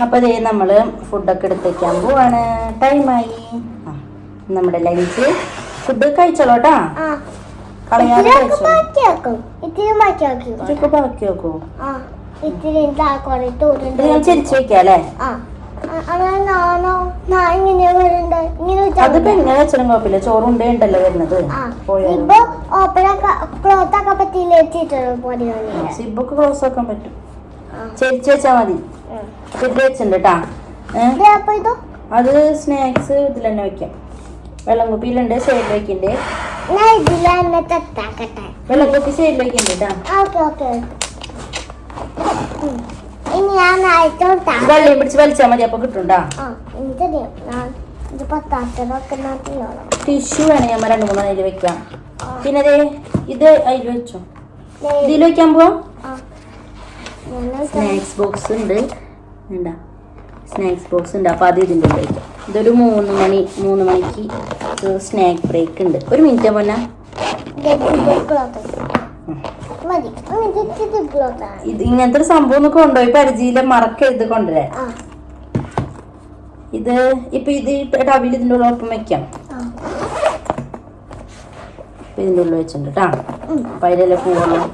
അപ്പോൾ ഇതേ നമ്മൾ ഫുഡൊക്കെ എടുത്ത് വയ്ക്കാൻ പോവാണ്. ടൈമായി. നമ്മുടെ ലഞ്ച് ഫുഡ് കഴിച്ചോളൂ കേട്ടാ. കളയാതെ കഴിച്ചോ. ഇതൊക്കെ ബാക്കി വെക്കോ? ഞാൻ ചെരിച്ച് വെക്കാം അല്ലേ? അതിപ്പോ എങ്ങനെ വെച്ചാലും കുഴപ്പമില്ല. ചോറുണ്ടേ ഉണ്ടല്ലോ വരുന്നത്. സിബൊക്കെ ക്ലോസ് ആക്കാൻ പറ്റും. ചെരിച്ച് വെച്ചാ മതി. ഇത് വെച്ചിട്ടുണ്ട് കേട്ടാ. അത് സ്നാക്സ് ഇതിൽ തന്നെ വെക്കാം. വെള്ളം കുപ്പിയിലുണ്ട്, സൈഡിൽ വെക്കണ്ടേ. വെള്ളം കുപ്പി സൈഡിൽ വെക്കണ്ടേ കേട്ടാ. വെള്ളം പിടിച്ച് വലിച്ചാൽ മതി. അപ്പൊ കിട്ടുണ്ടാ. ടിഷ്യൂ വേണേ നമ്മൾ 2-3 അതിൽ വെക്കാം. പിന്നെ ഇത് അതിൽ വെച്ചോ. ഇതിൽ വെക്കാൻ പോവാ. സ്നാക്സ് ബോക്സ് ഉണ്ട്. വേണ്ട, സ്നാക്സ് ബോക്സ് ഉണ്ട്. അപ്പൊ അത് ഇതിൻ്റെ വെക്കാം. ഇതൊരു 3 മണിക്ക് സ്നാക്ക് ബ്രേക്ക് ഉണ്ട്. 1 മിനിറ്റ് പോന്നാ. ഇത് ഇങ്ങനത്തെ ഒരു സംഭവം ഒന്ന് കൊണ്ടുപോയി പരിചയിലെ മറക്കരുത് കൊണ്ടുവരാൻ. ഇത് ഇപ്പൊ ഇത് ടവിൽ ഇതിൻ്റെ ഉള്ള ഒപ്പം വെക്കാം. ഇതിൻ്റെ ഉള്ളിൽ വെച്ചിട്ടുണ്ട് കേട്ടാ. അപ്പൊ അതിലല്ലേ പോവണം.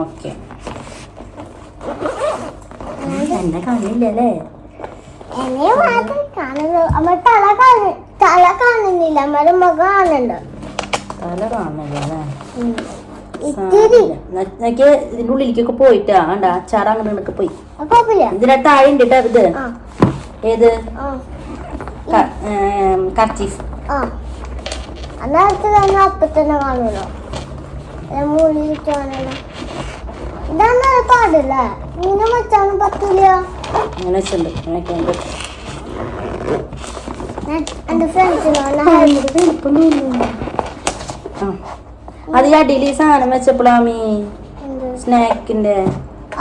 ഓക്കെ, എന്നെ കാണില്ലല്ലേ? തല കാണുന്നില്ല, മുഖം കാണുന്നുണ്ട്. തല കാണുന്നില്ല. ഇതിന്റെ ഉള്ളിലേക്കൊക്കെ പോയിട്ടാ. കണ്ട അച്ചാറ അങ്ങോട്ടൊക്കെ പോയി. ഇതിന്റെ താഴെ ഉണ്ട് കേട്ടോ. ഇത് ഏത് കർച്ചീഫ്? അപ്പത്തന്നെ കാണുമല്ലോ. ഇതാണ് പാടില്ല. ഇങ്ങനെ വെച്ചാലും പറ്റില്ല. അങ്ങനെ വെച്ചിട്ടുണ്ട്. എന്റെ ഫ്രണ്ട്സിനോട് അത് ഈ അടിയിൽ ഈ സാധനം വെച്ചപ്പോഴാമീ സ്നാക്കിന്റെ.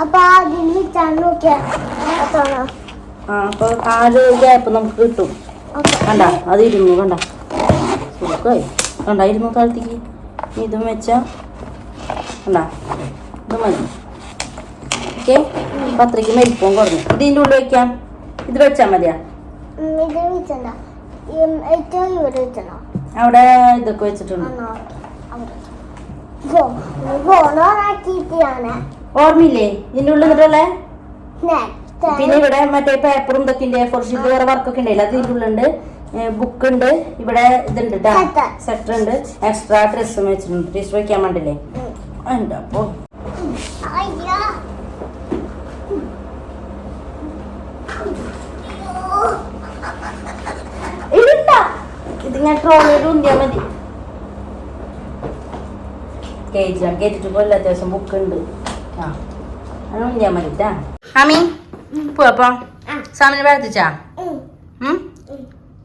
അപ്പൊ അപ്പൊ ആ ഒരു ഗ്യാപ്പ് നമുക്ക് കിട്ടും. കണ്ട അത് ഇരുന്നു. കണ്ട സുഖമായി. കണ്ട ഇരുന്നു താഴത്തേക്ക്. ഇതും വെച്ചാ കണ്ട ഇത് മതി. ഓക്കെ, പത്രയ്ക്ക് മെരിപ്പവും കുറഞ്ഞു. ഇതിൻ്റെ ഉള്ളിൽ വെക്കാം. ഇത് വെച്ചാൽ മതിയാ. അവിടെ ഇതൊക്കെ വെച്ചിട്ടുണ്ട്. ഓർമ്മയില്ലേ ഇതിന്റെ ഉള്ളിൽ നിന്നിട്ടുള്ളേ? പിന്നെ ഇവിടെ മറ്റേ പേപ്പറും ഇതൊക്കെ A4 ഷീറ്റ് വേറെ വർക്കൊക്കെ ഉണ്ടായില്ല. അത് ഇതിന്റെ ഉള്ളുണ്ട്. ബുക്ക് ഉണ്ട്. ഇവിടെ ഇതുണ്ട് കേട്ടാ. സെറ്റർ ഉണ്ട്. എക്സ്ട്രാ ഡ്രസ്സും വെച്ചിട്ടുണ്ട്. ഡ്രസ് വയ്ക്കാൻ വേണ്ടില്ലേ. എന്താ അപ്പൊ ഇതിങ്ങനെ ട്രോളിയിൽ ഉന്തിയാൽ മതി. കേട്ടിട്ട് പോലെ അത്യാവശ്യം ബുക്ക് ഉണ്ട്. അങ്ങനെ ഉന്തിയാൽ മതി കേട്ടാ. ആമി പോവാ. സാമിനെ പ്രാർത്ഥിച്ചാ?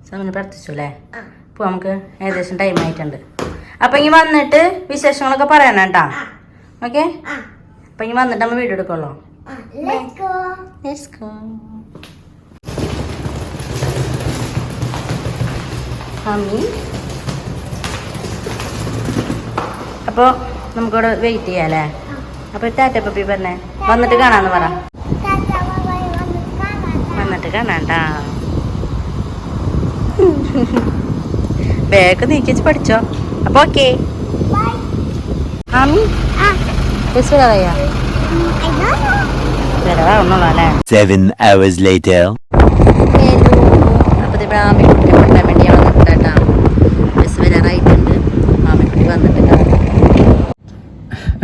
സാമിനെ പ്രാർത്ഥിച്ചു അല്ലേ? പോ, നമുക്ക് ഏകദേശം ടൈം ആയിട്ടുണ്ട്. അപ്പൊ ഇനി വന്നിട്ട് വിശേഷങ്ങളൊക്കെ പറയണം കേട്ടാ. ഓക്കെ, അപ്പൊ ഇനി വന്നിട്ട് നമ്മൾ വീഡിയോ എടുക്കുള്ളൂ. അപ്പോൾ നമുക്കിവിടെ വെയിറ്റ് ചെയ്യാം അല്ലേ? അപ്പോൾ ടാറ്റ പപ്പി പറഞ്ഞേ. വന്നിട്ട് കാണാന്ന് പറ. വന്നിട്ട് കാണാണ്ടാ. ബാഗ് നീക്കിച്ച് പഠിച്ചോ. അപ്പോൾ ഓക്കെ. ആമി ബസ് വരാ വരവാ ഒന്നുള്ളൂ അല്ലേ? 7 hours later. അപ്പോൾ ഇവിടെ ആമിക്കുട്ടി കൊണ്ടാൻ വേണ്ടി വന്നിട്ടാ. ബസ് വരാറായിട്ടുണ്ട്. ആമിക്കുട്ടി വന്നിട്ട്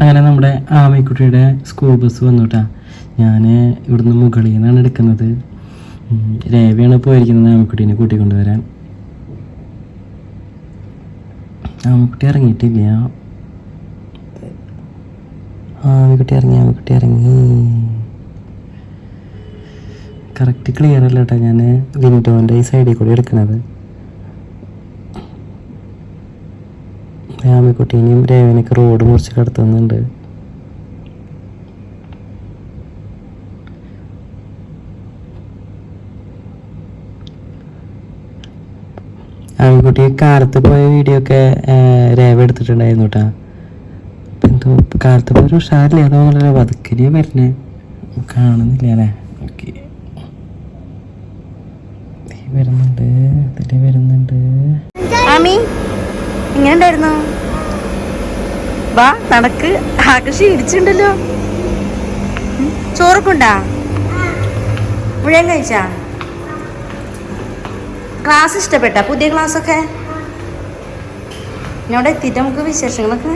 അങ്ങനെ നമ്മുടെ ആമിക്കുട്ടിയുടെ സ്കൂൾ ബസ് വന്നു കേട്ടാ. ഞാൻ ഇവിടുന്ന് മുകളിൽ നിന്നാണ് എടുക്കുന്നത്. രേവയാണ് പോയിരിക്കുന്നത് ആമിക്കുട്ടീനെ കൂട്ടിക്കൊണ്ടുവരാൻ. ആമിക്കുട്ടി ഇറങ്ങിയിട്ടില്ല. ആമിക്കുട്ടി ഇറങ്ങി. കറക്റ്റ് ക്ലിയർ അല്ല കേട്ടോ. ഞാൻ വിൻഡോൻ്റെ ഈ സൈഡിൽ കൂടി എടുക്കണത്. ആമിക്കുട്ടീനെയും രേവനൊക്കെ റോഡ് മുറിച്ച് കടത്തുന്നുണ്ട്. ആമിക്കുട്ടി കാലത്ത് പോയ വീഡിയോ ഒക്കെ രേവ എടുത്തിട്ടുണ്ടായിരുന്നു കേട്ടാ. എന്തോ കാലത്ത് പോയ ഒരു ഉഷാറില്ല. അതോന്നല്ല പതുക്കിനെയാ വരുന്നേ. കാണുന്നില്ല അല്ലേ? ഓക്കെ, വരുന്നുണ്ട്. ആമി എങ്ങനെ ഉണ്ടായിരുന്നു? വാ നടക്ക്, ആകെ ക്ഷീണിച്ചിട്ടുണ്ടല്ലോ. ചോറൊക്കെ ഉണ്ടാ? മുഴുവൻ കഴിച്ചാ? ക്ലാസ് ഇഷ്ടപ്പെട്ട? പുതിയ ക്ലാസ്സൊക്കെ ഇവിടെ എത്തിയിട്ട് നമുക്ക് വിശേഷങ്ങളൊക്കെ.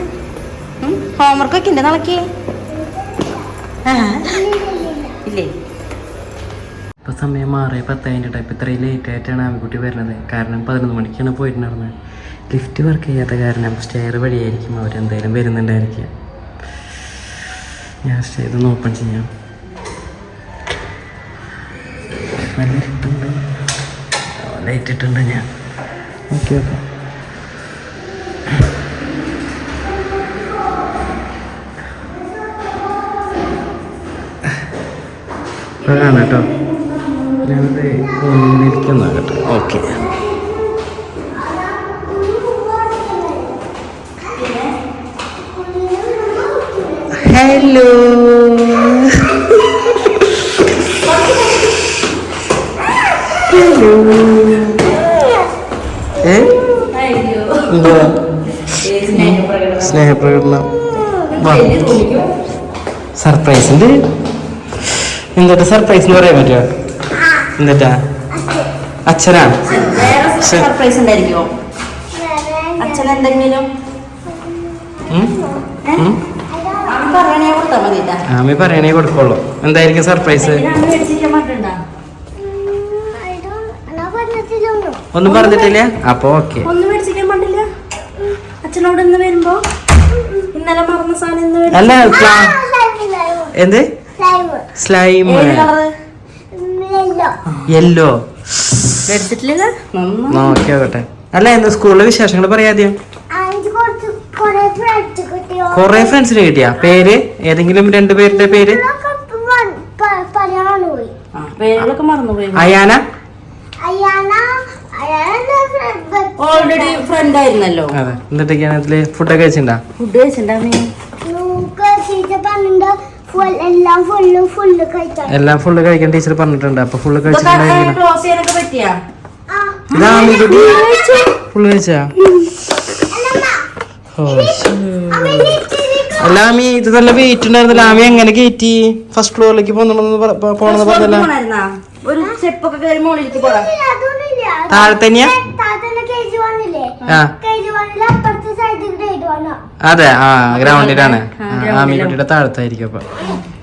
ഹോംവർക്കൊക്കെ ഉണ്ട് നാളേക്ക്? ഇല്ലേ? ഇപ്പോൾ സമയം 6:10 ഇപ്പം ഇത്രയും ലേറ്റ് ആയിട്ടാണ് ആമിക്കുട്ടി വരുന്നത്. കാരണം 11 മണിക്കാണ് പോയിട്ടുണ്ടായിരുന്നത്. ലിഫ്റ്റ് വർക്ക് ചെയ്യാത്ത കാരണം സ്റ്റെയർ വഴിയായിരിക്കും അവരെന്തായാലും വരുന്നുണ്ടായിരിക്കും. ഞാൻ സ്റ്റെയർ ഒന്ന് ഓപ്പൺ ചെയ്യാം. നല്ല ഇട്ടുണ്ട്, ലൈറ്റ് ഇട്ടുണ്ട്. ഞാൻ ഓക്കെ ഓക്കെ. കാണാം കേട്ടോ, ഞാനത് ഇരിക്കുന്ന കേട്ടോ. Okay, hello. സ്നേഹപ്രകടനം. സർപ്രൈസ് ഉണ്ട്. എന്നിട്ട് സർപ്രൈസ് എന്ന് പറയാൻ പറ്റുമോ? എന്നിട്ടാ അച്ഛനാ സർപ്രൈസ് ഉണ്ടായിരിക്കുമോ? അച്ഛൻ എന്തെങ്കിലും ആമി പറയണേ കൊടുക്കുള്ളൂ. എന്തായിരിക്കും സർപ്രൈസ്? ഒന്നും പറഞ്ഞിട്ടില്ല. അപ്പൊ ഓക്കെ. ഒന്നും മേടിച്ചിരിക്കാൻ പാടില്ല. അച്ഛനോട് ഇന്ന് വരുമ്പോ ഇന്നലെ മറന്ന സാധനം അല്ല, എന്ത് സ്ലൈം? യെല്ലോ നോക്കിയോട്ടെ. അല്ല, എന്താ സ്കൂളിലെ വിശേഷങ്ങൾ പറയാദ്യം. കൊറേ ഫ്രണ്ട്സിന് കിട്ടിയ പേര്? ഏതെങ്കിലും 2 പേരുടെ പേര്? പേരുകളൊക്കെ മറന്നുപോയി. അയാന ഓൾറെഡി ഫ്രണ്ട് ആയിരുന്നല്ലോ. അതെ. എന്നിട്ടൊക്കെയാണ് ഇതില് ഫുഡൊക്കെ കഴിച്ചിട്ടുണ്ടാ? ഫുഡ് കഴിച്ചിട്ടുണ്ടാ? എല്ലാം ഫുള്ള് കഴിക്കാൻ ടീച്ചർ പറഞ്ഞിട്ടുണ്ട്. അപ്പൊ ഫുള്ള് കഴിച്ചിട്ടുണ്ടായിരുന്നു. ഫുള്ള് കഴിച്ചാ? അല്ല ആമി, ഇത് നല്ല വെയിറ്റ് ഉണ്ടായിരുന്നില്ല. ആമി എങ്ങനെ കയറ്റി? ഫസ്റ്റ് ഫ്ലോറിലേക്ക് പോണെന്ന് പറഞ്ഞല്ല. താഴെ തന്നെയാ? അതെ, ആ ഗ്രൗണ്ടിലാണ്. ആമിക്കുട്ടിയുടെ താഴത്തായിരിക്കും. അപ്പൊ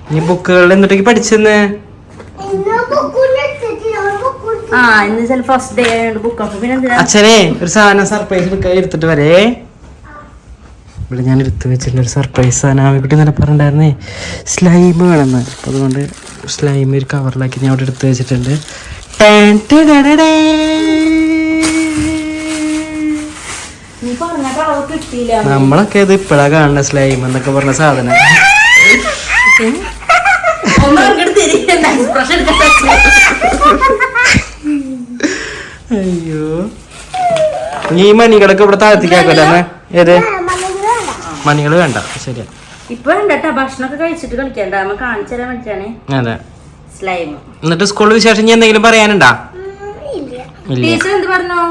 ഇനി ബുക്കുകളിൽ എന്നിട്ടേക്ക് പഠിച്ചെന്ന്? അച്ഛനെ ഒരു സാധനം സർപ്രൈസ് എടുത്തിട്ട് വരേ. ഇവിടെ ഞാൻ എടുത്തു വെച്ചിട്ടുണ്ട് ഒരു സർപ്രൈസ് സാധനം. ആമിക്കുട്ടി നല്ല പറഞ്ഞിട്ടുണ്ടായിരുന്നേ സ്ലൈം വേണമെന്ന്. അപ്പം അതുകൊണ്ട് സ്ലൈം ഒരു കവറിലാക്കി ഞാൻ അവിടെ എടുത്തു വെച്ചിട്ടുണ്ട്. നമ്മളൊക്കെ ഇത് ഇപ്പഴാ കാണുന്ന സ്ലൈം എന്നൊക്കെ പറഞ്ഞ സാധനം. അയ്യോ, ഈ മണികളൊക്കെ ഇവിടെ താഴ്ത്തിക്കാക്കല്ലേ? ഏത് മണികള് വേണ്ട? ശരിയാ, ഇപ്പൊ ഭക്ഷണമൊക്കെ കഴിച്ചിട്ട് കളിക്കണ്ട, കാണിച്ചു തരാൻ വേണ്ടിട്ടാണ്. അതെ. സ്ലൈം. എന്നിട്ട് സ്കൂളിൽ വിശേഷം ഇനി എന്തെങ്കിലും പറയാനുണ്ടാ? ടീച്ചർ എന്ത് പറഞ്ഞു?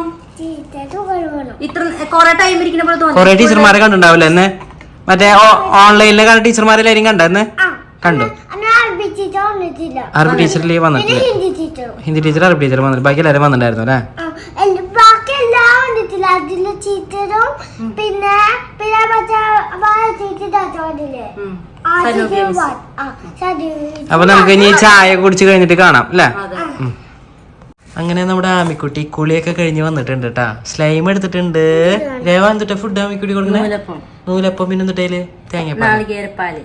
ഇത്ര കൊറേ ടൈം ഇരിക്കുന്ന കൊറേ ടീച്ചർമാരെ കണ്ടുണ്ടാവില്ല എന്ന്? മറ്റേ ഓൺലൈനിലെ കണ്ട ടീച്ചർമാരെല്ലാരും കണ്ടെന്ന്? കണ്ടു. അറബി ടീച്ചർ ലീവ് വന്നിട്ടില്ല. ഹിന്ദി ടീച്ചർ, അറബി ടീച്ചർ വന്നിട്ട് ബാക്കി എല്ലാവരും വന്നിട്ടുണ്ടായിരുന്നു അല്ലേ? അപ്പൊ നമുക്ക് ഇനി ചായ കുടിച്ച് കഴിഞ്ഞിട്ട് കാണാം അല്ലേ? അങ്ങനെ നമ്മുടെ ആമിക്കുട്ടി കുളിയൊക്കെ കഴിഞ്ഞ് വന്നിട്ടുണ്ട് കേട്ടാ. സ്ലൈം എടുത്തിട്ടുണ്ട്. രേവ എന്തിട്ടാ ഫുഡ് ആമിക്കുട്ടി കൊടുക്കണേ? നൂലപ്പം. പിന്നെ എന്തിട്ടേല്? തേങ്ങാപ്പാല്.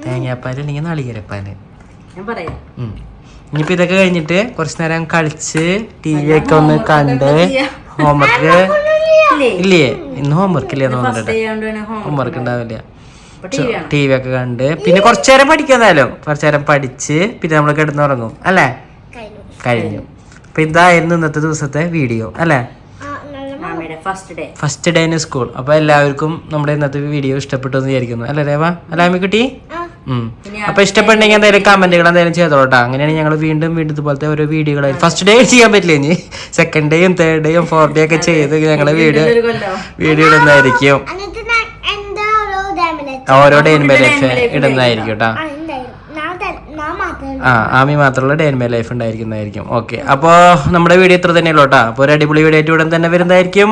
തേങ്ങാപ്പാല് അല്ലെങ്കിൽ നാളികേരപ്പാല്. ഇനിയിപ്പോ ഇതൊക്കെ കഴിഞ്ഞിട്ട് കുറച്ചു നേരം കളിച്ച് ടി വി ഒക്കെ ഒന്ന് കണ്ട്. ഹോംവർക്ക് ഇല്ലേ? ഇന്ന് ഹോംവർക്ക് ഇല്ലേ? ഹോംവർക്ക് ഉണ്ടാവില്ല. ടി വി ഒക്കെ കണ്ട് പിന്നെ കുറച്ചു നേരം പഠിക്കാന്നാലും കുറച്ചു നേരം പഠിച്ച് പിന്നെ നമ്മൾ കിടന്നുറങ്ങും അല്ലേ? കഴിഞ്ഞു. അപ്പൊ ഇതായിരുന്നു ഇന്നത്തെ ദിവസത്തെ വീഡിയോ അല്ലേ? First day in school. അപ്പൊ എല്ലാവർക്കും നമ്മുടെ ഇന്നത്തെ വീഡിയോ ഇഷ്ടപ്പെട്ടു എന്ന് വിചാരിക്കുന്നു അല്ലേ രേവ? അല്ല ആമിക്കുട്ടി? അപ്പൊ ഇഷ്ടപ്പെട്ടെങ്കിൽ എന്തായാലും കമന്റുകൾ എന്തായാലും ചെയ്തോട്ടാ. അങ്ങനെയാണ് ഞങ്ങൾ വീണ്ടും ഇതുപോലത്തെ ഓരോ വീഡിയോകൾ ഫസ്റ്റ് ഡേ ചെയ്യാൻ പറ്റില്ല, ഇനി സെക്കൻഡ് ഡേയും തേർഡ് ഡേയും ഫോർത്ത് ഡേ ഒക്കെ ചെയ്ത് ഞങ്ങള് വീഡിയോ ഇടുന്നതായിരിക്കും. ഓരോ ഡേ ഇൻ മൈ ലൈഫ് ഇടുന്നതായിരിക്കും കേട്ടാ. ആമി മാത്രമുള്ള ഡേ ഇൻ മൈ ലൈഫ് ഉണ്ടായിരിക്കുന്നതായിരിക്കും. ഓക്കെ, അപ്പൊ നമ്മുടെ വീഡിയോ ഇത്ര തന്നെയല്ലോ കേട്ടാ. അപ്പൊ ഒരു അടിപൊളി വീഡിയോ ആയിട്ട് ഉടൻ തന്നെ വരുന്നതായിരിക്കും.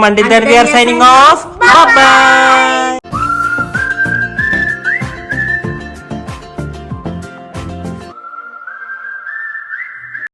Signing off. ബൈ.